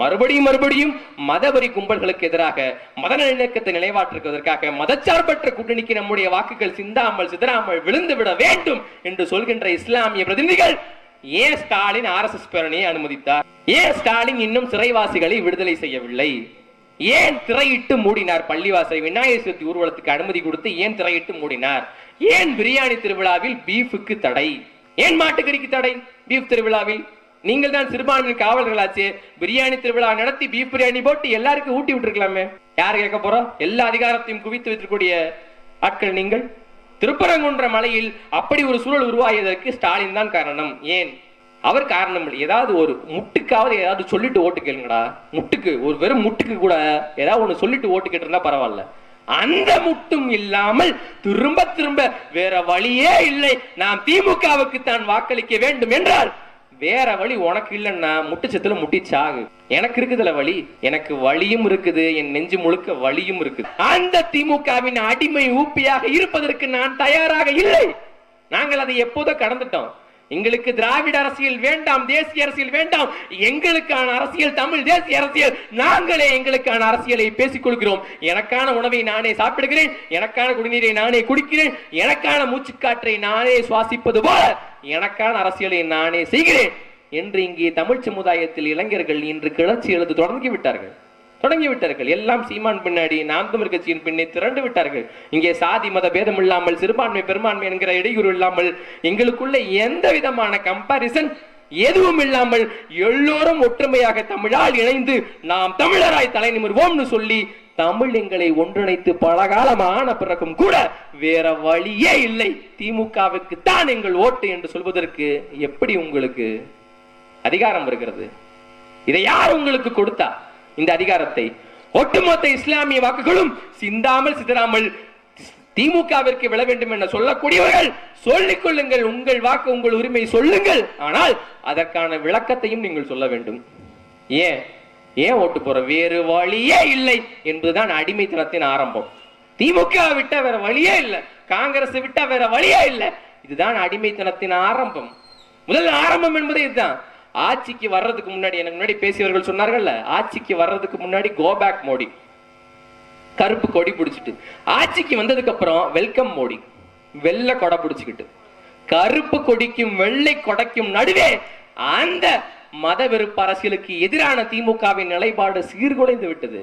மறுபடியும் மதவெறி கும்பல்களுக்கு எதிராக மத நல்லிணக்கத்தை நிலைவாற்றுவதற்காக மதச்சார்பற்ற கூட்டணிக்கு நம்முடைய வாக்குகள் சிந்தாமல் சிதறாமல் விழுந்து விட வேண்டும் என்று சொல்கின்ற இஸ்லாமிய பிரதிநிதிகள் ஏன் ஸ்டாலின் RSS பேரணியை அனுமதித்தார்? ஏன் ஸ்டாலின் இன்னும் சிறைவாசிகளை விடுதலை செய்யவில்லை? ஏன் திரையிட்டு மூடினார் பள்ளிவாசலை? விநாயகர் சதுர்த்தி ஊர்வலத்துக்கு அனுமதி கொடுத்து ஏன் திரையிட்டு மூடினார்? ஏன் பிரியாணி திருவிழாவில் பீஃபுக்கு தடை? ஏன் மாட்டுக்கறிக்கு தடை பீஃப் திருவிழாவில்? நீங்கள் தான் சிறுபான்மை காவலர்களாச்சு, பிரியாணி திருவிழா நடத்தி பீஃப் பிரியாணி போட்டு எல்லாருக்கும் ஊட்டி விட்டுருக்கலாமே. யார் கேட்க போறோம்? எல்லா அதிகாரத்தையும் குவித்து வைத்திருக்கக்கூடிய ஆட்கள் நீங்கள். திருப்பரங்குன்ற மலையில் அப்படி ஒரு சூழல் உருவாகியதற்கு ஸ்டாலின் தான் காரணம். ஏன் அவர் காரணம் இல்லை? ஏதாவது ஒரு முட்டுக்காவது ஏதாவது சொல்லிட்டு ஓட்டு கேளுங்கடா. முட்டுக்கு ஒரு வெறும் முட்டுக்கு கூட ஏதாவது ஒண்ணு சொல்லிட்டு ஓட்டு கேட்டிருந்தா பரவாயில்ல. அந்த முட்டும் இல்லாமல் திரும்ப வேற வழியே இல்லை, நாம் திமுகவுக்கு தான் வாக்களிக்க வேண்டும் என்றால் வேற வழி உனக்கு இல்லைன்னா முட்டுச்சத்துல முட்டிச்சாகு. எனக்கு இருக்குதுல வழி, எனக்கு வழியும் இருக்குது, என் நெஞ்சு முழுக்க வழியும் இருக்குது. அந்த திமுகவின் அடிமை ஊப்பியாக இருப்பதற்கு நான் தயாராக இல்லை. நாங்கள் அதை எப்போதோ கடந்துட்டோம். எங்களுக்கு திராவிட அரசியல் வேண்டாம், தேசிய அரசியல் வேண்டாம். எங்களுக்கான அரசியல் தமிழ் தேசிய அரசியல். நாங்களே எங்களுக்கான அரசியலை பேசிக் கொள்கிறோம். எனக்கான உணவை நானே சாப்பிடுகிறேன், எனக்கான குடிநீரை நானே குடிக்கிறேன், எனக்கான மூச்சுக்காற்றை நானே சுவாசிப்பது போல எனக்கான அரசியலை நானே செய்கிறேன் என்று இங்கே தமிழ் சமுதாயத்தில் இளைஞர்கள் இன்று கிளர்ச்சி எழுத தொடங்கி விட்டார்கள். எல்லாம் சீமான் பின்னாடி, நாம் தமிழர் கட்சியின் பின்னே திரண்டு விட்டார்கள். இங்கே சாதி மத பேதம் இல்லாமல், சிறுபான்மை பெரும்பான்மை என்கிற இடையூறு இல்லாமல், எங்களுக்குள்ள எந்த விதமான கம்பாரிசன் எதுவும் இல்லாமல் எல்லோரும் ஒற்றுமையாக தமிழால் இணைந்து நாம் தமிழராய் தலை நிமிர்வோம்னு சொல்லி தமிழ் எங்களை ஒன்றிணைத்து பலகாலமான பிறகும் கூட வேற வழியே இல்லை, திமுகவுக்கு தான் எங்கள் ஓட்டு என்று சொல்வதற்கு எப்படி உங்களுக்கு அதிகாரம் இருக்கிறது? இதை யார் உங்களுக்கு கொடுத்தா இந்த அதிகாரத்தை? ஒட்டுமொத்த இஸ்லாமிய வாக்குகளும் சிந்தாமல் சிதறாமல் திமுகவிற்கு விழ வேண்டும் என சொல்லக்கூடியவர்கள் சொல்லிக் கொள்ளுங்கள், உங்கள் வாக்கு உங்கள் உரிமை சொல்லுங்கள். ஆனால் அதற்கான விளக்கத்தையும் நீங்கள் சொல்ல வேண்டும். ஏன் ஓட்டு போற? வேறு வழியே இல்லை என்பதுதான் அடிமைத்தனத்தின் ஆரம்பம். திமுக விட்டா வேற வழியே இல்லை, காங்கிரஸ் விட்டா வேற வழியே இல்லை. இதுதான் அடிமைத்தனத்தின் ஆரம்பம். முதல் ஆரம்பம் என்பது இதுதான். ஆட்சிக்கு வர்றதுக்கு முன்னாடி, எனக்கு முன்னாடி பேசியவர்கள் சொன்னார்கள், ஆட்சிக்கு வர்றதுக்கு முன்னாடி கோபேக் மோடி, கருப்பு கொடி பிடிச்சிட்டு, ஆட்சிக்கு வந்ததுக்கு அப்புறம் வெல்கம் மோடி, வெள்ளை கொடை பிடிச்சுக்கிட்டு, கருப்பு கொடிக்கும் வெள்ளை கொடைக்கும் நடுவே அந்த மத வெறுப்பு அரசியலுக்கு எதிரான திமுகவின் நிலைப்பாடு சீர்குலைந்து விட்டது.